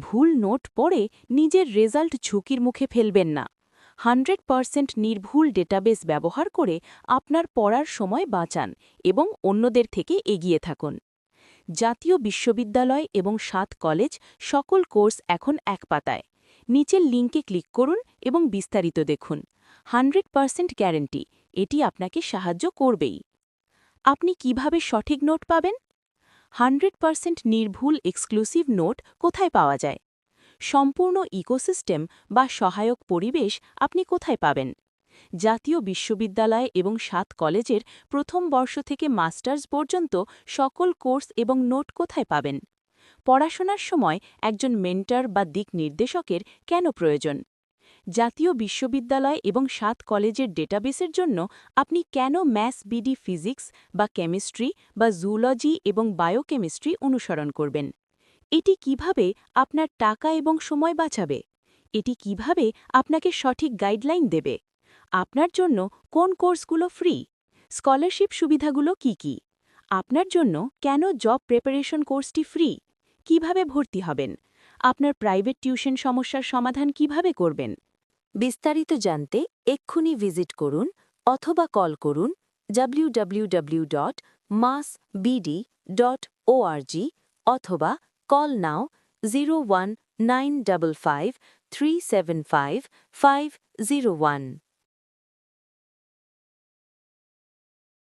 ভুল নোট পড়ে নিজের রেজাল্ট ঝুঁকির মুখে ফেলবেন না। 100% নির্ভুল ডেটাবেস ব্যবহার করে আপনার পড়ার সময় বাঁচান এবং অন্যদের থেকে এগিয়ে থাকুন। জাতীয় বিশ্ববিদ্যালয় এবং 7 কলেজ সকল কোর্স এখন এক পাতায়। নিচের লিঙ্কে ক্লিক করুন এবং বিস্তারিত দেখুন। 100% গ্যারান্টি, এটি আপনাকে সাহায্য করবেই। আপনি কিভাবে সঠিক নোট পাবেন? 100% নির্ভুল এক্সক্লুসিভ নোট কোথায় পাওয়া যায়? সম্পূর্ণ ইকোসিস্টেম বা সহায়ক পরিবেশ আপনি কোথায় পাবেন? জাতীয় বিশ্ববিদ্যালয় এবং 7 কলেজের প্রথম বর্ষ থেকে মাস্টার্স পর্যন্ত সকল কোর্স এবং নোট কোথায় পাবেন? পড়াশোনার সময় একজন মেন্টর বা দিক নির্দেশকের কেন প্রয়োজন? জাতীয় বিশ্ববিদ্যালয় এবং 7 কলেজের ডেটাবেসের জন্য আপনি কেন ম্যাথস বিডি ফিজিক্স বা কেমিস্ট্রি বা জুলজি এবং বায়োকেমিস্ট্রি অনুসরণ করবেন? এটি কিভাবে আপনার টাকা এবং সময় বাঁচাবে? এটি কিভাবে আপনাকে সঠিক গাইডলাইন দেবে? আপনার জন্য কোন কোর্সগুলো ফ্রি? স্কলারশিপ সুবিধাগুলো কি কি? আপনার জন্য কেন জব প্রিপারেশন কোর্সটি ফ্রি? কিভাবে ভর্তি হবেন? আপনার প্রাইভেট টিউশন সমস্যার সমাধান কিভাবে করবেন? বিস্তারিত জানতে এক্ষুনি ভিজিট করুন অথবা কল করুন www.massbd.org অথবা কল নাও 01955 375 501।